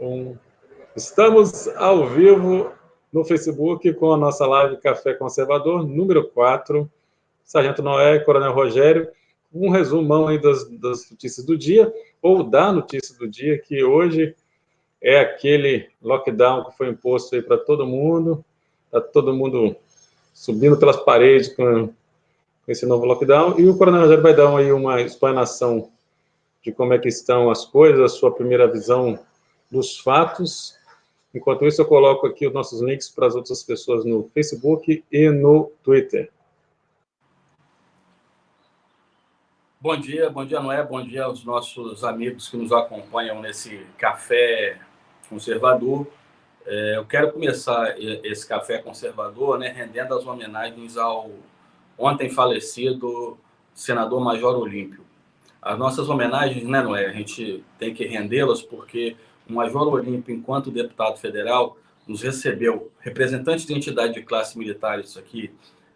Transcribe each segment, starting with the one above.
Um. Estamos ao vivo no Facebook com a nossa live Café Conservador, número 4. Sargento Noé e Coronel Rogério, um resumão aí das notícias do dia, ou da notícia do dia, que hoje é aquele lockdown que foi imposto aí para todo mundo. Está todo mundo subindo pelas paredes com esse novo lockdown. E o Coronel Rogério vai dar aí uma explanação de como é que estão as coisas, a sua primeira visão dos fatos. Enquanto isso, eu coloco aqui os nossos links para as outras pessoas no Facebook e no Twitter. Bom dia, Noé, bom dia aos nossos amigos que nos acompanham nesse Café Conservador. Eu quero começar esse Café Conservador, né, rendendo as homenagens ao ontem falecido senador Major Olímpio. As nossas homenagens, né, Noé, a gente tem que rendê-las porque o Major Olímpio, enquanto deputado federal, nos recebeu, representante de entidade de classe militar, isso aqui,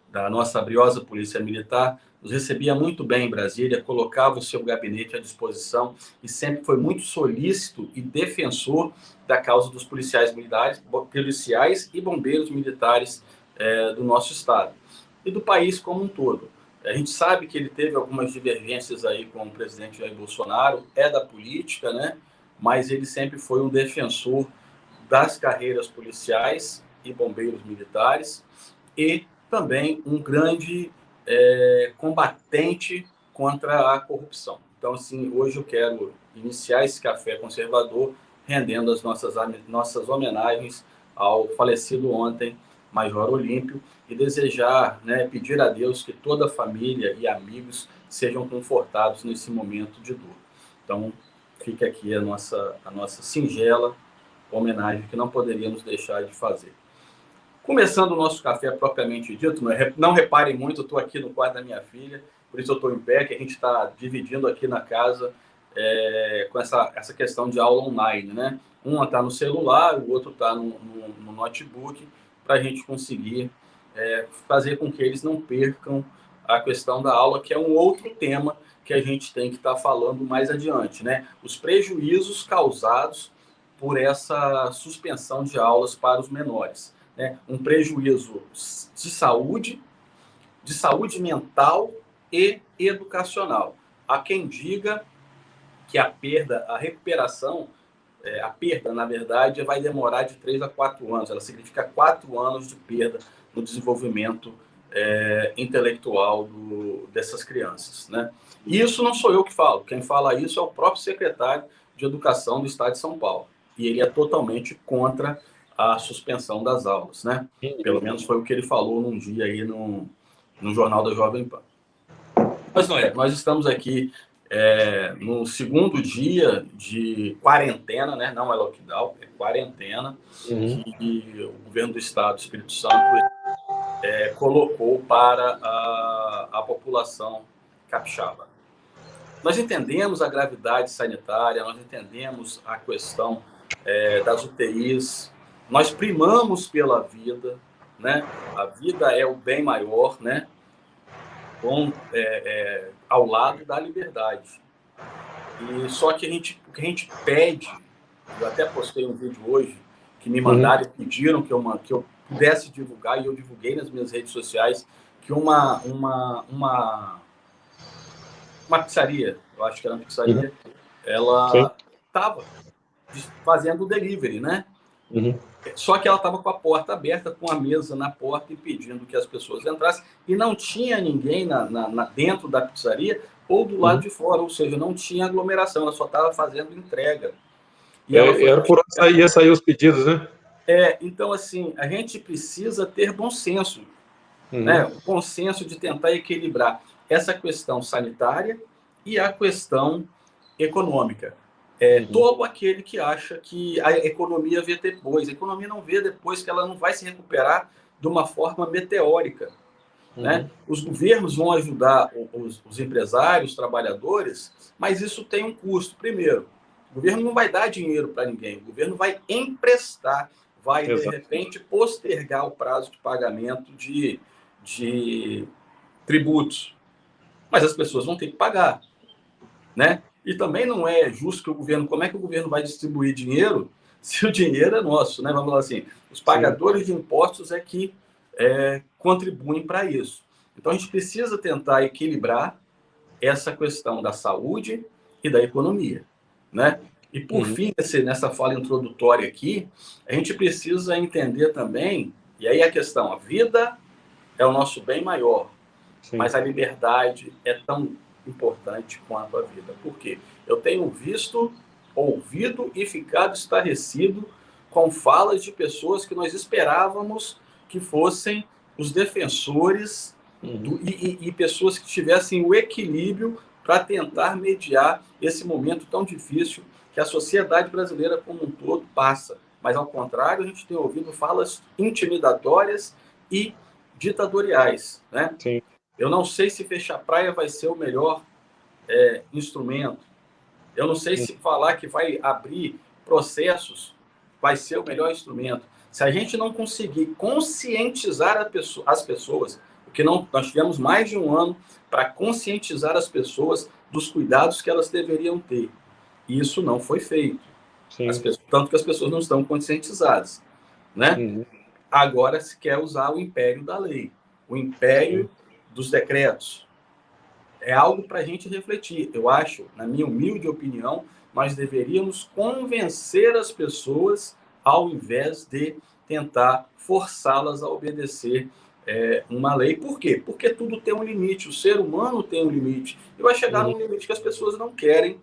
da nossa briosa Polícia Militar, nos recebia muito bem em Brasília, colocava o seu gabinete à disposição e sempre foi muito solícito e defensor da causa dos policiais militares, policiais e bombeiros militares do nosso estado e do país como um todo. A gente sabe que ele teve algumas divergências aí com o presidente Jair Bolsonaro, é da política, né? Mas ele sempre foi um defensor das carreiras policiais e bombeiros militares e também um grande combatente contra a corrupção. Então, assim, hoje eu quero iniciar esse Café Conservador rendendo as nossas homenagens ao falecido ontem Major Olímpio e desejar, né, pedir a Deus que toda a família e amigos sejam confortados nesse momento de dor. Então, fica aqui a nossa singela homenagem que não poderíamos deixar de fazer. Começando o nosso café propriamente dito, não reparem muito, eu estou aqui no quarto da minha filha, por isso eu estou em pé, que a gente está dividindo aqui na casa com essa questão de aula online, né? Um está no celular, o outro está no notebook, para a gente conseguir fazer com que eles não percam a questão da aula, que é um outro tema que a gente tem que estar falando mais adiante, né? Os prejuízos causados por essa suspensão de aulas para os menores. Né? Um prejuízo de saúde mental e educacional. Há quem diga que a recuperação, a perda, na verdade, vai demorar de 3 a 4 anos. Ela significa 4 anos de perda no desenvolvimento intelectual dessas crianças. Né? E isso não sou eu que falo. Quem fala isso é o próprio secretário de Educação do Estado de São Paulo. E ele é totalmente contra a suspensão das aulas, né? Pelo menos foi o que ele falou num dia aí no Jornal da Jovem Pan. Mas não é, nós estamos aqui no segundo dia de quarentena, né? Não é lockdown, é quarentena, que o governo do Estado do Espírito Santo colocou para a população capixaba. Nós entendemos a gravidade sanitária, nós entendemos a questão das UTIs, nós primamos pela vida, né? A vida é o bem maior, né? Ao lado da liberdade. E só que o que a gente pede, eu até postei um vídeo hoje, que me mandaram e pediram que eu pudesse divulgar, e eu divulguei nas minhas redes sociais, que uma pizzaria, eu acho que era uma pizzaria, ela estava fazendo delivery, né? Só que ela estava com a porta aberta, com a mesa na porta, impedindo que as pessoas entrassem, e não tinha ninguém dentro da pizzaria ou do lado de fora, ou seja, não tinha aglomeração, ela só estava fazendo entrega. E era por onde ia sair os pedidos, né? Então, assim, a gente precisa ter bom senso, né? O bom senso de tentar equilibrar essa questão sanitária e a questão econômica. Todo aquele que acha que a economia vê depois. A economia não vê depois, que ela não vai se recuperar de uma forma meteórica. Né? Os governos vão ajudar os empresários, os trabalhadores, mas isso tem um custo. Primeiro, o governo não vai dar dinheiro para ninguém, o governo vai emprestar, vai, de repente, postergar o prazo de pagamento de tributos. Mas as pessoas vão ter que pagar. Né? E também não é justo que o governo... Como é que o governo vai distribuir dinheiro se o dinheiro é nosso, né? Vamos falar assim, os pagadores de impostos é que contribuem para isso. Então, a gente precisa tentar equilibrar essa questão da saúde e da economia, né? E, por fim, nessa fala introdutória aqui, a gente precisa entender também, e aí a questão, a vida é o nosso bem maior, Sim. mas a liberdade é tão importante quanto a vida. Por quê? Eu tenho visto, ouvido e ficado estarrecido com falas de pessoas que nós esperávamos que fossem os defensores e pessoas que tivessem o equilíbrio para tentar mediar esse momento tão difícil que a sociedade brasileira como um todo passa. Mas, ao contrário, a gente tem ouvido falas intimidatórias e ditatoriais, né? Sim. Eu não sei se fechar praia vai ser o melhor instrumento. Eu não sei se falar que vai abrir processos vai ser o melhor instrumento. Se a gente não conseguir conscientizar as pessoas, porque nós tivemos mais de um ano para conscientizar as pessoas dos cuidados que elas deveriam ter. E isso não foi feito. Tanto que as pessoas não estão conscientizadas, né? Agora se quer usar o império da lei, o império dos decretos. É algo para a gente refletir. Eu acho, na minha humilde opinião, nós deveríamos convencer as pessoas ao invés de tentar forçá-las a obedecer uma lei. Por quê? Porque tudo tem um limite, o ser humano tem um limite. E vai chegar num limite que as pessoas não querem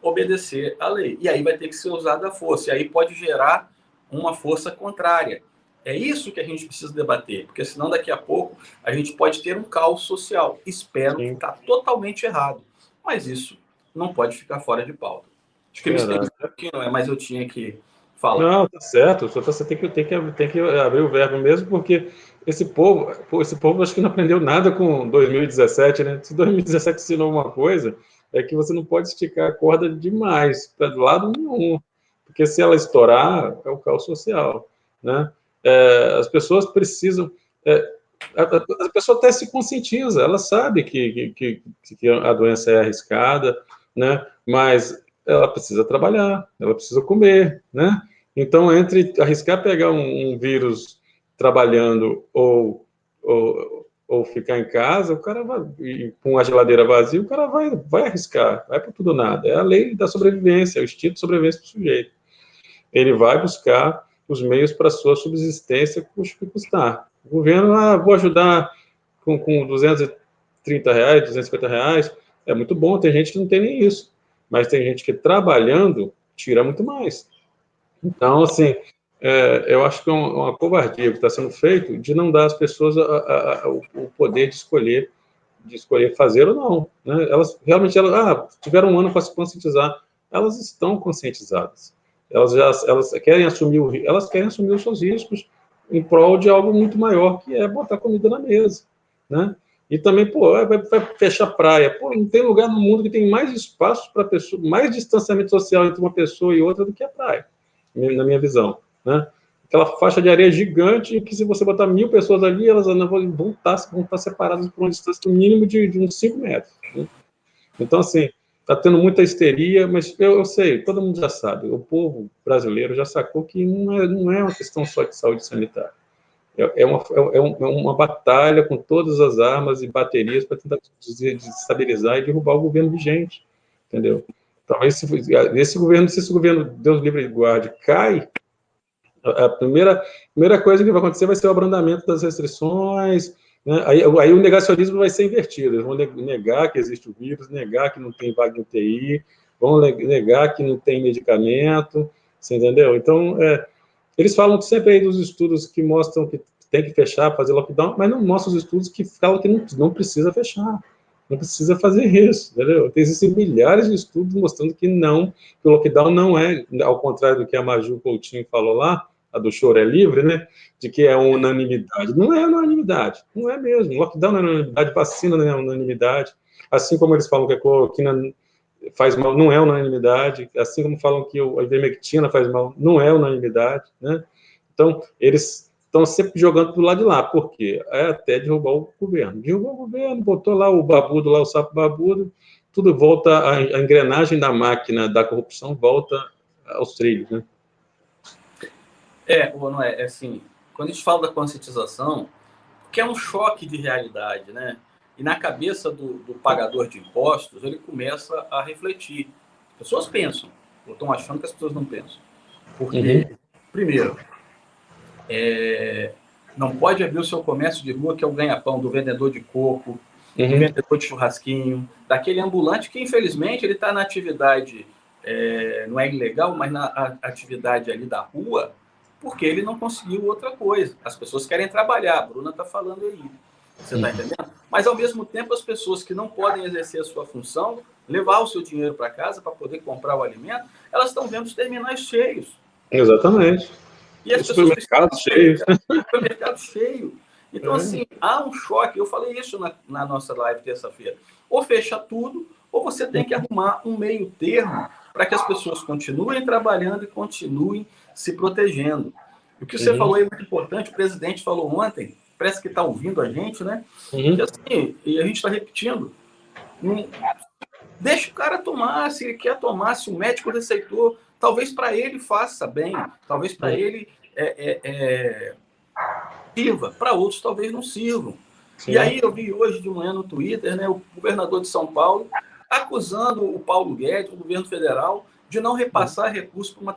obedecer à lei. E aí vai ter que ser usada a força. E aí pode gerar uma força contrária. É isso que a gente precisa debater, porque senão daqui a pouco a gente pode ter um caos social. Espero que está totalmente errado, mas isso não pode ficar fora de pauta. Acho que eu me estendi um pouquinho, mas eu tinha que falar. Não, tá certo. Você tem que abrir o verbo mesmo, porque esse povo acho que não aprendeu nada com 2017, né? Se 2017 ensinou uma coisa, é que você não pode esticar a corda demais, para lado nenhum, porque se ela estourar, é o caos social, né? As pessoas precisam... a pessoa até se conscientiza, ela sabe que a doença é arriscada, né? Mas ela precisa trabalhar, ela precisa comer, né? Então, entre arriscar pegar um vírus trabalhando ou ficar em casa, o cara vai, com a geladeira vazia, o cara vai arriscar, vai por tudo ou nada. É a lei da sobrevivência, é o instinto de sobrevivência do sujeito. Ele vai buscar os meios para a sua subsistência, custe que custar. O governo, vou ajudar com R$230, R$250, é muito bom, tem gente que não tem nem isso, mas tem gente que trabalhando tira muito mais. Então, assim, eu acho que é uma covardia que está sendo feito de não dar às pessoas o poder de escolher fazer ou não, né? Elas realmente tiveram um ano para se conscientizar, elas estão conscientizadas, elas querem assumir os seus riscos em prol de algo muito maior, que é botar comida na mesa, né? E também, vai fechar praia. Não tem lugar no mundo que tem mais espaço para pessoa, mais distanciamento social entre uma pessoa e outra do que a praia, na minha visão, né? Aquela faixa de areia gigante que, se você botar 1000 pessoas ali, elas vão estar separadas por uma distância no mínimo de uns 5 metros, né? Então, assim, está tendo muita histeria, mas eu sei, todo mundo já sabe, o povo brasileiro já sacou que não é uma questão só de saúde sanitária. É uma batalha com todas as armas e baterias para tentar desestabilizar e derrubar o governo vigente, entendeu? Talvez se esse governo, Deus livre e guarde, cai, a primeira coisa que vai acontecer vai ser o abrandamento das restrições, né? Aí o negacionismo vai ser invertido, eles vão negar que existe o vírus, negar que não tem vaga em UTI, vão negar que não tem medicamento, você entendeu? Então, eles falam sempre aí dos estudos que mostram que tem que fechar, fazer lockdown, mas não mostram os estudos que falam que não precisa fechar, não precisa fazer isso, entendeu? Existem milhares de estudos mostrando que o lockdown não é, ao contrário do que a Maju Coutinho falou lá, a do choro é livre, né? De que é unanimidade. Não é unanimidade, não é mesmo. Lockdown não é unanimidade, vacina não é unanimidade. Assim como eles falam que a cloroquina faz mal, não é unanimidade. Assim como falam que a ivermectina faz mal, não é unanimidade, né? Então, eles estão sempre jogando do lado de lá. Por quê? É até derrubar o governo. Derrubou o governo, botou lá o babudo, lá o sapo babudo, tudo volta, a engrenagem da máquina da corrupção volta aos trilhos, né? Ou não é? É assim, quando a gente fala da conscientização, que é um choque de realidade, né? E na cabeça do pagador de impostos, ele começa a refletir. As pessoas pensam, ou estão achando que as pessoas não pensam. Porque, primeiro, não pode abrir o seu comércio de rua, que é o ganha-pão do vendedor de coco, do vendedor de churrasquinho, daquele ambulante que, infelizmente, ele está na atividade, não é ilegal, mas na atividade ali da rua, porque ele não conseguiu outra coisa. As pessoas querem trabalhar, a Bruna está falando aí. Você está entendendo? Mas, ao mesmo tempo, as pessoas que não podem exercer a sua função, levar o seu dinheiro para casa para poder comprar o alimento, elas estão vendo os terminais cheios. Exatamente. E as pessoas precisam supermercado cheio. Então, assim, há um choque. Eu falei isso na nossa live terça-feira. Ou fecha tudo, ou você tem que arrumar um meio termo para que as pessoas continuem trabalhando e continuem se protegendo. O que você falou é muito importante. O presidente falou ontem, parece que está ouvindo a gente, né? Que assim, e a gente está repetindo. Deixa o cara tomar, se ele quer tomar, se o médico receitou, talvez para ele faça bem, talvez para ele sirva, para outros talvez não sirvam. Sim. E aí eu vi hoje de manhã no Twitter, né, o governador de São Paulo acusando o Paulo Guedes, o governo federal, de não repassar recursos para um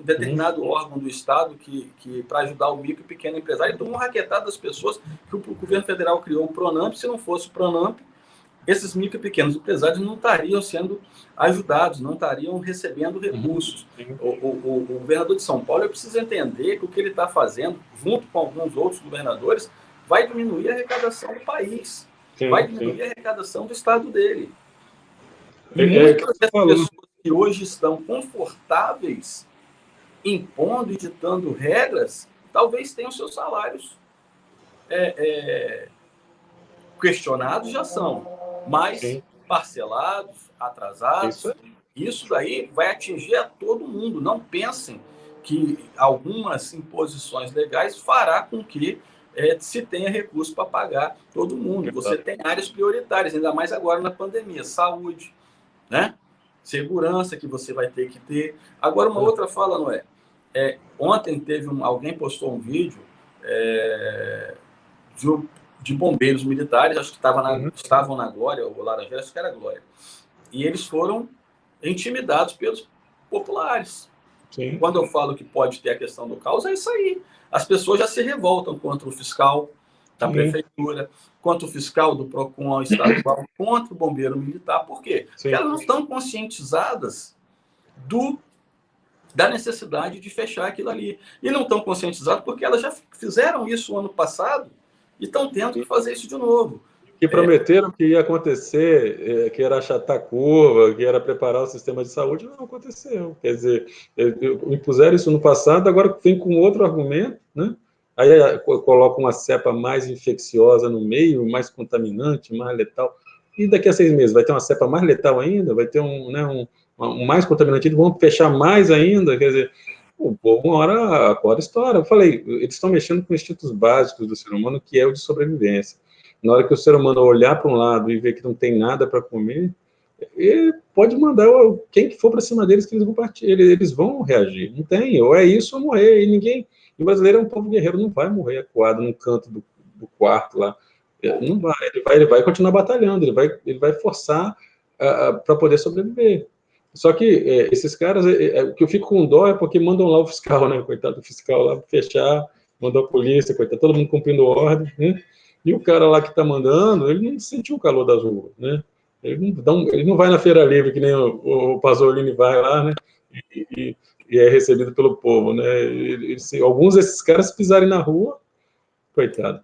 determinado órgão do Estado que para ajudar o micro e pequeno empresário. Então, uma raquetada das pessoas que o governo federal criou o Pronamp. Se não fosse o Pronamp, esses micro e pequenos empresários não estariam sendo ajudados, não estariam recebendo recursos. O governador de São Paulo precisa entender que o que ele está fazendo, junto com alguns outros governadores, vai diminuir a arrecadação do país, vai diminuir a arrecadação do estado dele. E muitas dessas pessoas que hoje estão confortáveis, impondo e ditando regras, talvez tenham seus salários questionados, já são, mas parcelados, atrasados. Isso daí vai atingir a todo mundo. Não pensem que algumas imposições legais fará com que se tenha recurso para pagar todo mundo. Você tem áreas prioritárias, ainda mais agora na pandemia. Saúde, né? Segurança que você vai ter que ter. Agora, uma outra fala, não é? Ontem alguém postou um vídeo de bombeiros militares, acho que estavam na Glória, ou Laranjeira, acho que era Glória. E eles foram intimidados pelos populares. Sim. Quando eu falo que pode ter a questão do caos, é isso aí. As pessoas já se revoltam contra o fiscal da prefeitura, contra o fiscal do PROCON estadual, contra o bombeiro militar. Por quê? Sim. Porque elas não estão conscientizadas da necessidade de fechar aquilo ali. E não estão conscientizadas porque elas já fizeram isso ano passado e estão tendo que fazer isso de novo. Que prometeram que ia acontecer, que era achatar a curva, que era preparar o sistema de saúde, não aconteceu. Quer dizer, impuseram isso no passado, agora vem com outro argumento, né? Aí coloca uma cepa mais infecciosa no meio, mais contaminante, mais letal. E daqui a 6 meses vai ter uma cepa mais letal ainda, vai ter um mais contaminante, vão fechar mais ainda, quer dizer, o povo uma hora acorda história. Eu falei, eles estão mexendo com instintos básicos do ser humano, que é o de sobrevivência. Na hora que o ser humano olhar para um lado e ver que não tem nada para comer, ele pode mandar quem que for para cima deles, que eles vão partir, eles vão reagir. Não tem, ou é isso ou morrer. E ninguém. O brasileiro é um povo guerreiro, não vai morrer acuado num canto do quarto lá. Não vai, ele vai continuar batalhando, ele vai forçar para poder sobreviver. Só que esses caras, o que eu fico com dó é porque mandam lá o fiscal, né? Coitado do fiscal lá fechar, mandou a polícia, coitado, todo mundo cumprindo ordem, né? E o cara lá que está mandando, ele não sentiu o calor das ruas, né? Ele não vai na Feira Livre, que nem o Pasolini vai lá, né? E é recebido pelo povo, né? Alguns desses caras pisarem na rua, coitado.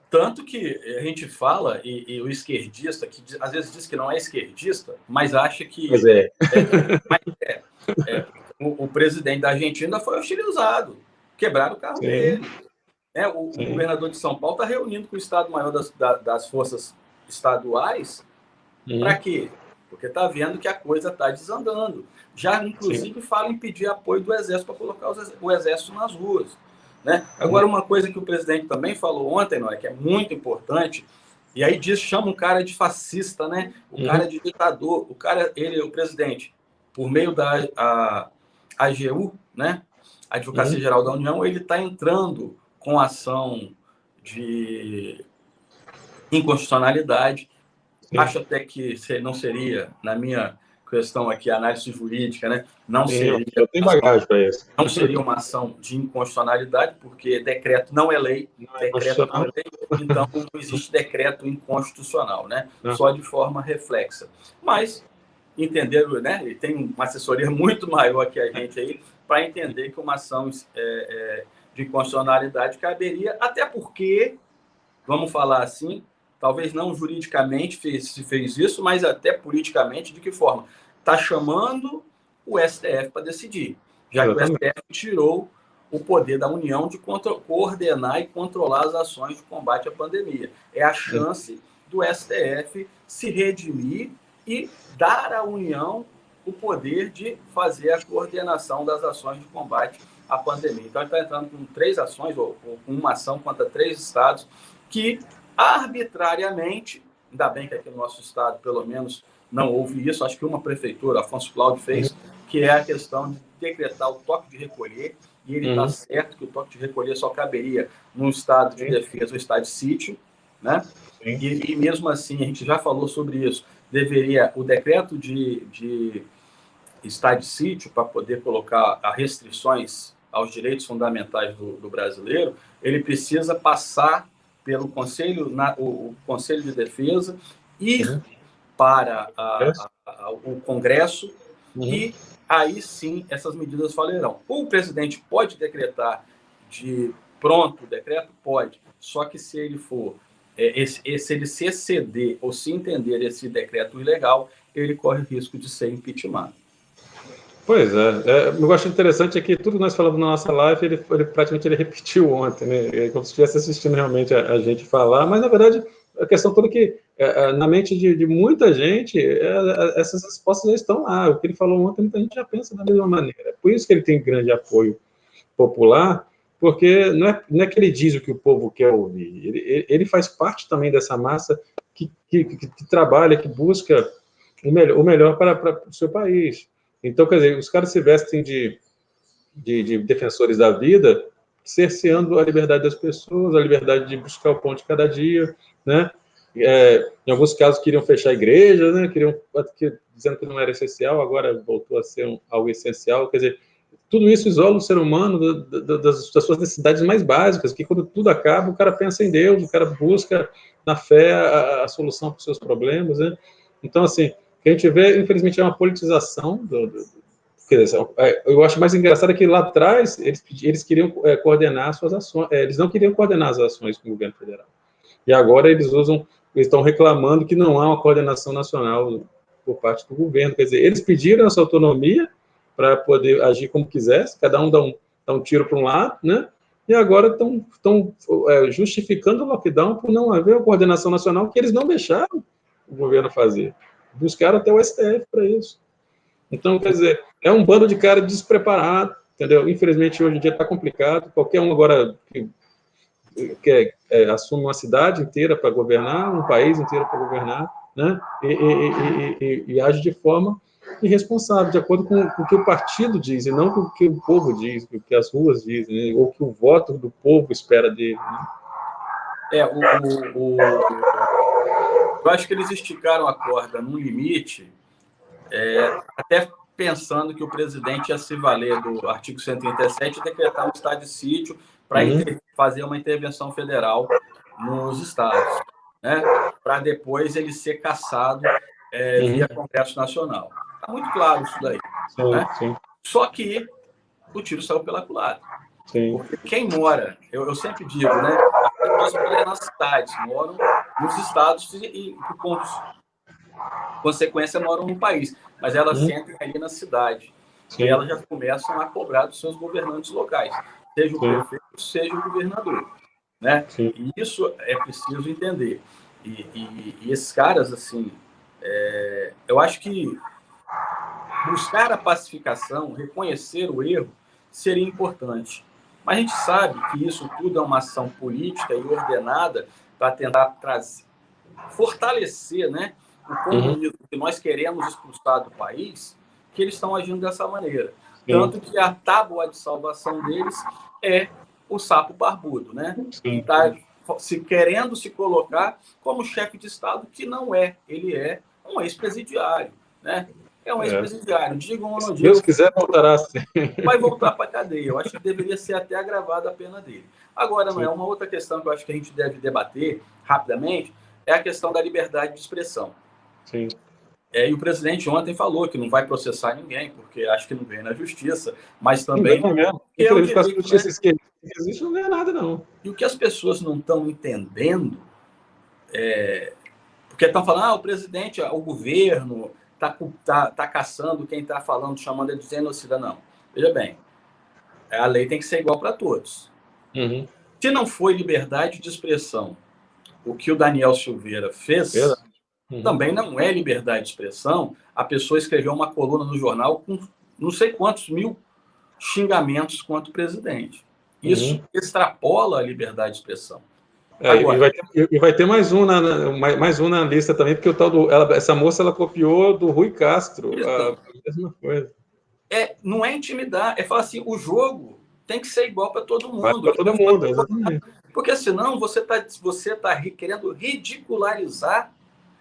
Tanto que a gente fala, e o esquerdista, que às vezes diz que não é esquerdista, mas acha que... Mas é. O presidente da Argentina foi hostilizado, quebraram o carro dele. O governador de São Paulo está reunindo com o Estado-Maior das forças estaduais. Para quê? Porque está vendo que a coisa está desandando. Já, inclusive, fala em pedir apoio do Exército para colocar o Exército nas ruas. Né? Agora, uma coisa que o presidente também falou ontem, não é, que é muito importante, e aí chama o cara de fascista, né? O cara de ditador, o presidente, por meio da AGU, né? A Advocacia Geral da União, ele está entrando com ação de inconstitucionalidade. Acho até que não seria, na minha questão aqui, análise jurídica, né? Não seria. Eu tenho bagagem para isso. Não seria uma ação de inconstitucionalidade, porque decreto não é lei, decreto não é lei, então não existe decreto inconstitucional, né? Só de forma reflexa. Mas entender, né? E tem uma assessoria muito maior que a gente aí para entender que uma ação de inconstitucionalidade caberia, até porque, vamos falar assim, talvez não juridicamente se fez isso, mas até politicamente, de que forma? Está chamando o STF para decidir, já que o STF tirou o poder da União de coordenar e controlar as ações de combate à pandemia. É a chance do STF se redimir e dar à União o poder de fazer a coordenação das ações de combate à pandemia. Então, ele está entrando com 3 ações, ou com uma ação contra 3 estados, que arbitrariamente, ainda bem que aqui no nosso estado, pelo menos, não houve isso, acho que uma prefeitura, Afonso Cláudio, fez, que é a questão de decretar o toque de recolher, e ele está certo que o toque de recolher só caberia num estado de defesa ou estado de sítio, né? E mesmo assim, a gente já falou sobre isso, deveria o decreto de estado de sítio, para poder colocar restrições aos direitos fundamentais do brasileiro, ele precisa passar pelo o Conselho de Defesa, ir para o Congresso, e aí sim essas medidas valerão. O presidente pode decretar de pronto o decreto? Pode. Só que se ele for, se ele se exceder ou se entender esse decreto ilegal, ele corre o risco de ser impeachment. Pois é. Eu acho interessante é que tudo que nós falamos na nossa live, ele praticamente repetiu ontem, né? É como se estivesse assistindo realmente a gente falar, mas na verdade a questão toda é que na mente de muita gente essas respostas já estão lá. O que ele falou ontem, muita gente já pensa da mesma maneira. É por isso que ele tem grande apoio popular, porque não é que ele diz o que o povo quer ouvir, ele faz parte também dessa massa que trabalha, que busca o melhor para o seu país. Então, quer dizer, os caras se vestem de defensores da vida, cerceando a liberdade das pessoas, a liberdade de buscar o pão de cada dia, né? Em alguns casos queriam fechar a igreja, né? Dizendo que não era essencial, agora voltou a ser algo essencial. Quer dizer, tudo isso isola o ser humano das suas necessidades mais básicas, que quando tudo acaba, o cara pensa em Deus, o cara busca na fé a solução para os seus problemas, né? Então, assim, o que a gente vê, infelizmente, é uma politização quer dizer, eu acho mais engraçado que lá atrás eles queriam coordenar suas ações, eles não queriam coordenar as ações com o governo federal. E agora eles estão reclamando que não há uma coordenação nacional por parte do governo. Quer dizer, eles pediram essa autonomia para poder agir como quisesse, cada um dá um tiro para um lado, né? E agora estão justificando o lockdown por não haver uma coordenação nacional que eles não deixaram o governo fazer. Buscaram até o STF para isso. Então, quer dizer, é um bando de cara despreparado, entendeu? Infelizmente, hoje em dia está complicado. Qualquer um agora que assume uma cidade inteira para governar, um país inteiro para governar, né? E age de forma irresponsável, de acordo com o que o partido diz, e não com o que o povo diz, com o que as ruas dizem, né? Ou que o voto do povo espera dele. Né? Eu acho que eles esticaram a corda num limite, até pensando que o presidente ia se valer do artigo 137 e decretar um estado de sítio para fazer uma intervenção federal nos estados, né? Para depois ele ser cassado via Congresso Nacional. Está muito claro isso daí. Sim, né? sim. Só que o tiro saiu pela culatra. Sim. Porque quem mora, eu sempre digo, né? As pessoas moram nas cidades, moram nos estados e por consequência, moram no país. Mas elas sentem ali na cidade. Sim. E elas já começam a cobrar dos seus governantes locais, seja o prefeito, seja o governador. Né? E isso é preciso entender. E esses caras, assim, eu acho que buscar a pacificação, reconhecer o erro, seria importante. Mas a gente sabe que isso tudo é uma ação política e ordenada para tentar fortalecer, né, o comunismo que nós queremos expulsar do país, que eles estão agindo dessa maneira. Tanto que a tábua de salvação deles é o sapo barbudo, né? Sim. Está querendo se colocar como chefe de Estado, que não é. Ele é um ex-presidiário, né? É um ex-presidiário. Digam ou não digam. Deus quiser, voltará sim. Vai voltar para a cadeia. Eu acho que deveria ser até agravada a pena dele. Agora, não é uma outra questão que eu acho que a gente deve debater rapidamente, é a questão da liberdade de expressão. Sim. E o presidente ontem falou que não vai processar ninguém, porque acho que não ganha na justiça, mas também... Não ganha mesmo. É um Ficar direito, justiça que existe, não ganha nada, não. E o que as pessoas não estão entendendo porque estão falando, o presidente, o governo tá caçando quem está falando, chamando ele de genocida. Não. Veja bem, a lei tem que ser igual para todos. Uhum. Se não foi liberdade de expressão o que o Daniel Silveira fez, também não é liberdade de expressão a pessoa escrever uma coluna no jornal com não sei quantos mil xingamentos contra o presidente. Isso extrapola a liberdade de expressão. Agora, e vai ter mais um na lista também, porque essa moça ela copiou do Rui Castro a mesma coisa. Não é intimidar, é falar assim, o jogo tem que ser igual para todo mundo. Para todo mundo, exatamente. Porque senão você tá querendo ridicularizar,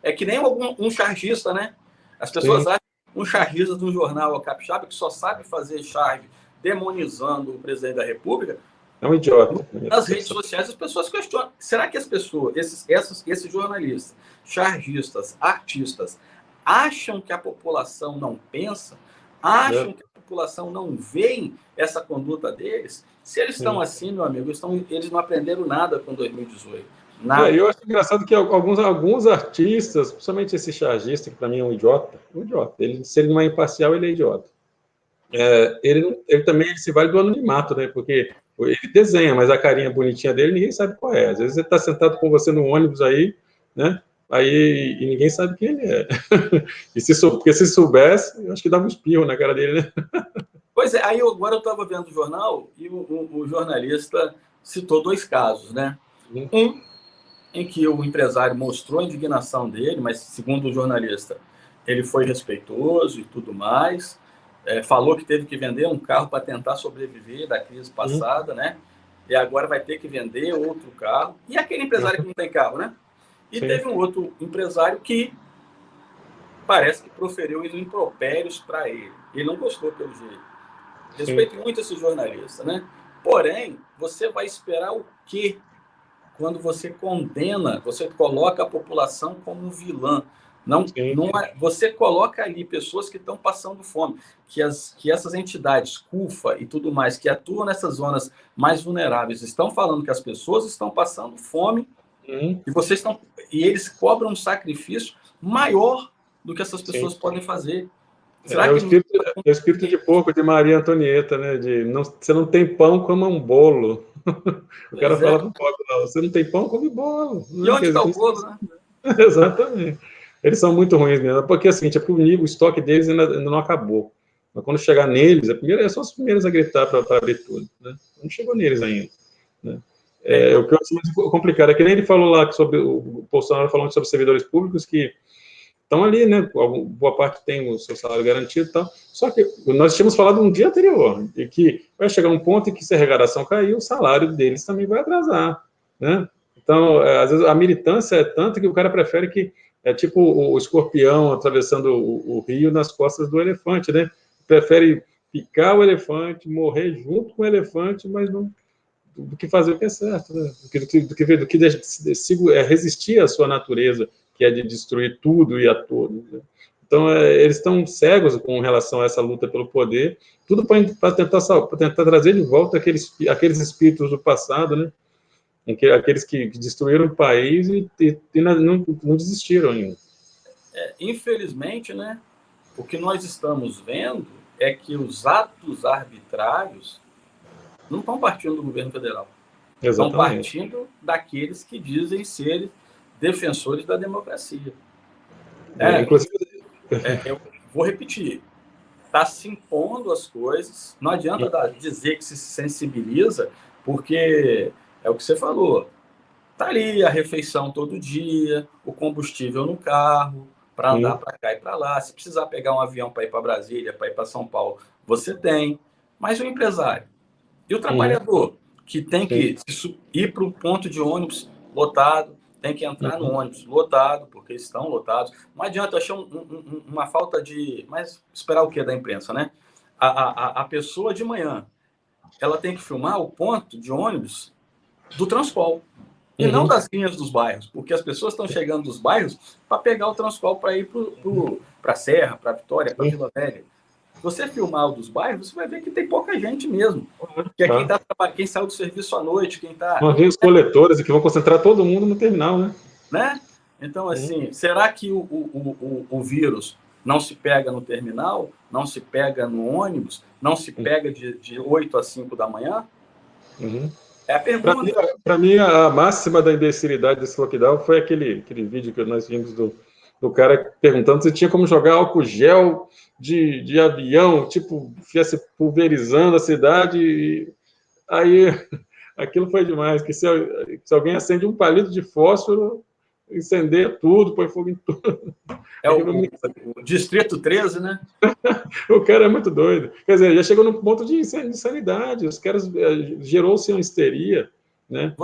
é que nem um chargista, né? As pessoas acham que um chargista de um jornal capixaba que só sabe fazer charge demonizando o presidente da República. É um idiota. Nas redes sociais as pessoas questionam. Será que as pessoas, esses jornalistas, chargistas, artistas, acham que a população não pensa? Acham que a população não vê essa conduta deles? Se eles estão assim, meu amigo, eles não aprenderam nada com 2018. Nada. Eu acho engraçado que alguns artistas, principalmente esse chargista, que para mim é um idiota. Se ele não é imparcial, ele é idiota. Ele também se vale do anonimato, né? Porque ele desenha, mas a carinha bonitinha dele ninguém sabe qual é. Às vezes ele está sentado com você no ônibus aí, né? E ninguém sabe quem ele é. Porque se soubesse, eu acho que dava um espirro na cara dele, né? Pois é, agora eu estava vendo o jornal e o jornalista citou 2 casos, né? Um em que o empresário mostrou a indignação dele, mas segundo o jornalista, ele foi respeitoso e tudo mais, falou que teve que vender um carro para tentar sobreviver da crise passada, né? E agora vai ter que vender outro carro. E aquele empresário que não tem carro, né? E teve um outro empresário que parece que proferiu impropérios para ele. Ele não gostou pelo jeito. Respeito muito esse jornalista, né? Porém, você vai esperar o quê quando você condena, você coloca a população como vilã? Você coloca ali pessoas que estão passando fome, que essas entidades, CUFA e tudo mais, que atuam nessas zonas mais vulneráveis, estão falando que as pessoas estão passando fome e eles cobram um sacrifício maior do que essas pessoas podem fazer. É o espírito de porco de Maria Antonieta, né? Você não tem pão, coma um bolo. O cara fala pro pobre, você não tem pão, come bolo. E onde está o bolo, né? Exatamente. Eles são muito ruins mesmo, porque assim, o estoque deles ainda não acabou. Mas quando chegar neles, são os primeiros a gritar para abrir tudo, né? Não chegou neles ainda, né? O que eu acho mais complicado é que nem ele falou lá sobre o Bolsonaro falando sobre servidores públicos que estão ali, né? Boa parte tem o seu salário garantido e tal. Só que nós tínhamos falado um dia anterior, de que vai chegar um ponto em que, se a arrecadação cair, o salário deles também vai atrasar, né? Então, às vezes, a militância é tanta que o cara prefere que... É tipo o escorpião atravessando o rio nas costas do elefante, né? Prefere picar o elefante, morrer junto com o elefante, mas não... do que fazer o que é certo, né? do que resistir à sua natureza, que é de destruir tudo e a todos, né? Então, eles estão cegos com relação a essa luta pelo poder, tudo para tentar trazer de volta aqueles espíritos do passado, né? Aqueles que destruíram o país e não desistiram ainda. Infelizmente, né? O que nós estamos vendo é que os atos arbitrários não estão partindo do governo federal. Estão partindo daqueles que dizem ser defensores da democracia. Inclusive... eu vou repetir. Está se impondo as coisas. Não adianta dizer que se sensibiliza, porque é o que você falou. Está ali a refeição todo dia, o combustível no carro, para andar para cá e para lá. Se precisar pegar um avião para ir para Brasília, para ir para São Paulo, Você tem. Mas o empresário e o trabalhador, que tem que ir para o ponto de ônibus lotado, tem que entrar no ônibus lotado, porque estão lotados. Não adianta, eu achei uma falta de... Mas esperar o quê da imprensa, né? A pessoa de manhã, ela tem que filmar o ponto de ônibus do Transpol, e não das linhas dos bairros, porque as pessoas estão chegando dos bairros para pegar o Transpol para ir para a Serra, para a Vitória, para a Vila Velha. Se você filmar o dos bairros, você vai ver que tem pouca gente mesmo. Que é quem saiu do serviço à noite, quem está... Os coletores que vão concentrar todo mundo no terminal, né? Então, assim, será que o vírus não se pega no terminal, não se pega no ônibus, não se pega de 8 às 5 da manhã? É a pergunta. Para mim, a máxima da imbecilidade desse lockdown foi aquele vídeo que nós vimos do cara perguntando se tinha como jogar álcool gel de avião, tipo, viesse pulverizando a cidade. E aí, aquilo foi demais, que se alguém acende um palito de fósforo, incendeia tudo, põe fogo em tudo. É o Distrito 13, né? O cara é muito doido. Quer dizer, já chegou num ponto de insanidade. Os caras... Gerou-se uma histeria, né?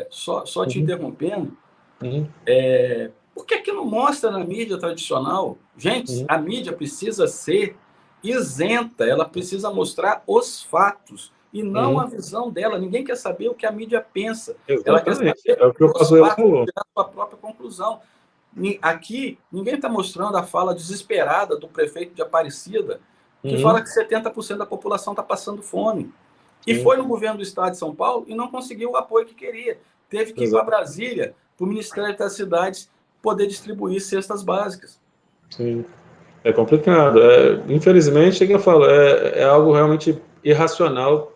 Só te interrompendo. Por que não mostra na mídia tradicional? Gente, a mídia precisa ser isenta. Ela precisa mostrar os fatos e não a visão dela. Ninguém quer saber o que a mídia pensa. Exatamente. Ela quer saber os fatos e tirar a sua própria conclusão. Aqui, ninguém está mostrando a fala desesperada do prefeito de Aparecida, que fala que 70% da população está passando fome. E foi no governo do estado de São Paulo e não conseguiu o apoio que queria. Teve que ir para Brasília, para o Ministério das Cidades, poder distribuir cestas básicas. Sim, é complicado. Infelizmente, eu falo, é algo realmente irracional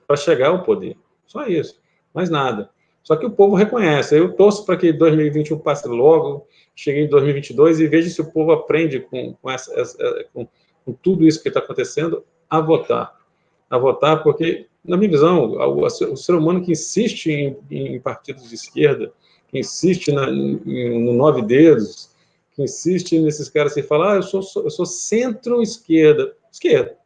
para chegar ao poder. Só isso, mais nada. Só que o povo reconhece. Eu torço para que 2021 passe logo, chegue em 2022 e veja se o povo aprende com tudo isso que está acontecendo a votar. A votar, porque, na minha visão, o ser humano que insiste em partidos de esquerda, que insiste no nove dedos, que insiste nesses caras que falam, eu sou centro-esquerda. Esquerda.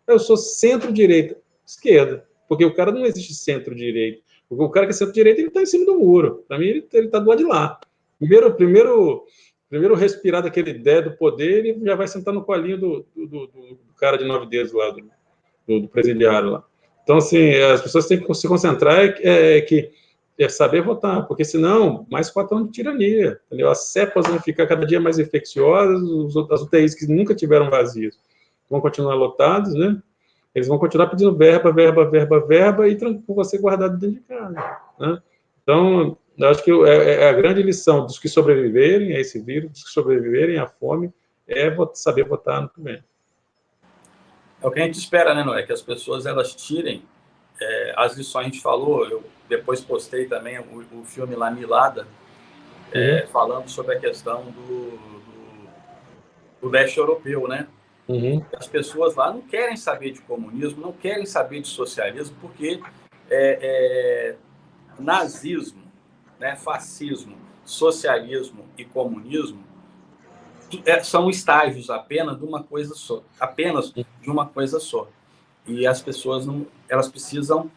Eu sou centro-direita. Esquerda. Porque o cara não existe centro-direita. Porque o cara que é centro-direita, ele está em cima do muro. Para mim, ele está do lado de lá. Primeiro respirar daquele ideia do poder, ele já vai sentar no colinho do cara de 9 dedos lá, do presidiário lá. Então, assim, as pessoas têm que se concentrar saber votar, porque senão, mais 4 anos de tirania, entendeu? As cepas vão ficar cada dia mais infecciosas, as UTIs que nunca tiveram vazios vão continuar lotadas, né? Eles vão continuar pedindo verba, e com você guardado dentro de casa, né? Então, eu acho que a grande lição dos que sobreviverem a esse vírus, dos que sobreviverem à fome, é saber votar no que vem. É o que a gente espera, né, Noé? Que as pessoas elas tirem as lições. A gente falou, eu depois postei também o filme La Milada, falando sobre a questão do leste europeu, né? As pessoas lá não querem saber de comunismo, não querem saber de socialismo, porque nazismo, né, fascismo, socialismo e comunismo são estágios apenas de uma coisa só. E as pessoas elas precisam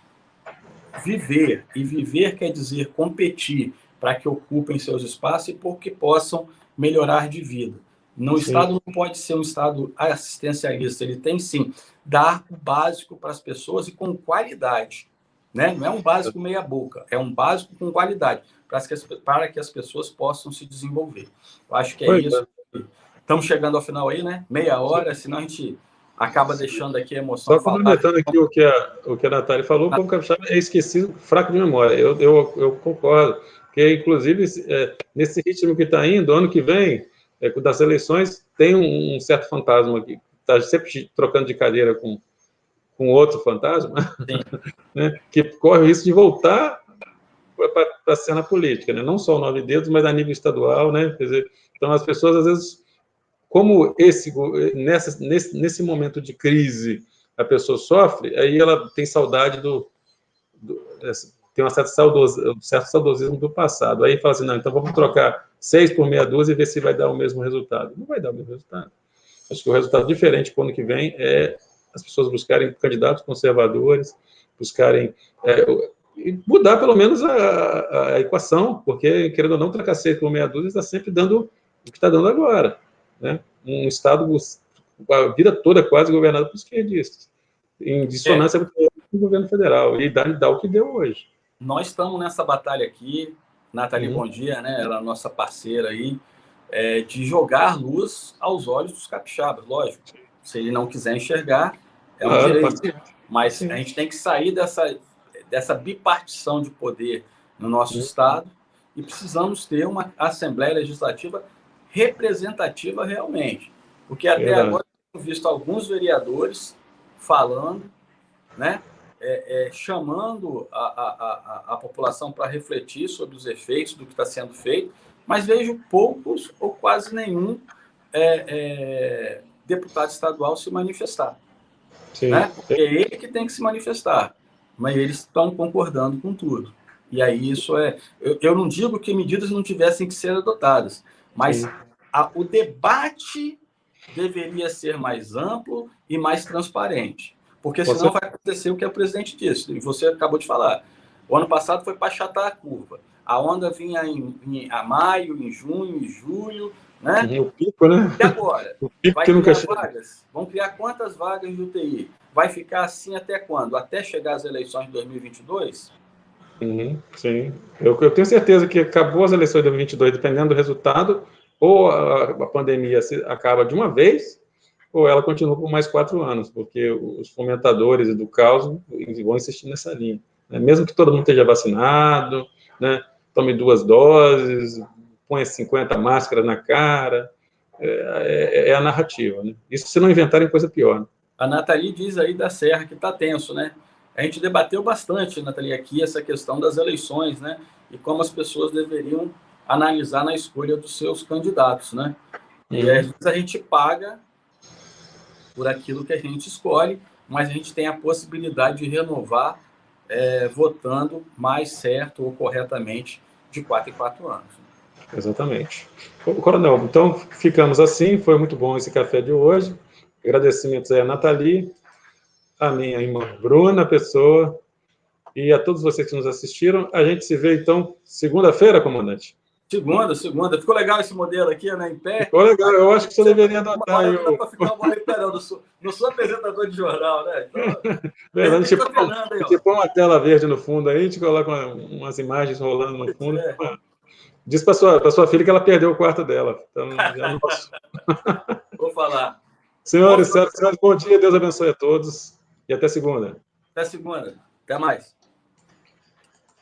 viver, e viver quer dizer competir para que ocupem seus espaços e porque possam melhorar de vida. O Estado não pode ser um Estado assistencialista, ele tem sim dar o básico para as pessoas e com qualidade, né? Não é um básico meia boca, é um básico com qualidade, para que as pessoas possam se desenvolver. Eu acho que é isso. Estamos chegando ao final aí, né? Meia hora, senão a gente acaba deixando aqui a emoção. Só complementando aqui o que a Natália falou, o povo capixaba é esquecido, fraco de memória. Eu concordo, porque inclusive nesse ritmo que está indo, ano que vem, das eleições, tem um certo fantasma aqui, está sempre trocando de cadeira com outro fantasma, né, que corre o risco de voltar para a cena política, né? Não só o 9 dedos, mas a nível estadual, né? Quer dizer, então as pessoas às vezes, como nesse momento de crise a pessoa sofre, aí ela tem saudade tem um certo saudosismo do passado. Aí fala assim, não, então vamos trocar 6 por meia dúzia e ver se vai dar o mesmo resultado. Não vai dar o mesmo resultado. Acho que o resultado diferente para o ano que vem é as pessoas buscarem candidatos conservadores, buscarem mudar pelo menos a equação, porque, querendo ou não, Tracacete com meia dúzia está sempre dando o que está dando agora, né? Um Estado, a vida toda quase governado por esquerdistas, em dissonância com o governo federal, e dá o que deu hoje. Nós estamos nessa batalha aqui, Nathalie, bom dia, né? Ela é a nossa parceira aí, de jogar luz aos olhos dos capixabas, lógico. Se ele não quiser enxergar, é um direito. Mas a gente tem que sair dessa bipartição de poder no nosso Estado e precisamos ter uma Assembleia Legislativa representativa realmente. Porque até agora eu tenho visto alguns vereadores falando, né? Chamando a população para refletir sobre os efeitos do que está sendo feito, mas vejo poucos ou quase nenhum deputado estadual se manifestar. Né? Porque é ele que tem que se manifestar, mas eles estão concordando com tudo. E aí isso eu não digo que medidas não tivessem que ser adotadas, mas o debate deveria ser mais amplo e mais transparente. Porque senão vai acontecer o que o presidente disse, e você acabou de falar. O ano passado foi para achatar a curva. A onda vinha em maio, em junho, em julho, né? O pico, né? E agora? O pico vai que nunca criar vagas? Vão criar quantas vagas de UTI? Vai ficar assim até quando? Até chegar às eleições de 2022? Sim. Eu tenho certeza que acabou as eleições de 2022, dependendo do resultado, ou a pandemia acaba de uma vez, ou ela continua por mais 4 anos, porque os fomentadores do caos vão insistir nessa linha. Né? Mesmo que todo mundo esteja vacinado, né? Tome 2 doses, ponha 50 máscaras na cara, é a narrativa. Né? Isso se não inventarem coisa pior. Né? A Nathalie diz aí da Serra que está tenso, né? A gente debateu bastante, Nathalie, aqui essa questão das eleições, né? E como as pessoas deveriam analisar na escolha dos seus candidatos, né? E às vezes a gente paga por aquilo que a gente escolhe, mas a gente tem a possibilidade de renovar votando mais certo ou corretamente de 4 em 4 anos. Exatamente. Coronel, então ficamos assim, foi muito bom esse café de hoje. Agradecimentos aí a Nathalie, a minha irmã Bruna Pessoa e a todos vocês que nos assistiram. A gente se vê, então, segunda-feira, comandante? Segunda. Ficou legal esse modelo aqui, né, em pé? Ficou legal, eu acho que você deveria adotar. Não dá para ficar uma hora em pé, não sou apresentador de jornal, né? Então, a gente põe uma tela verde no fundo aí, a gente coloca umas imagens rolando no fundo. Diz para sua filha que ela perdeu o quarto dela. Então, já não posso. Vou falar. Senhores, bom dia, Deus abençoe a todos e até segunda. Até segunda. Até mais.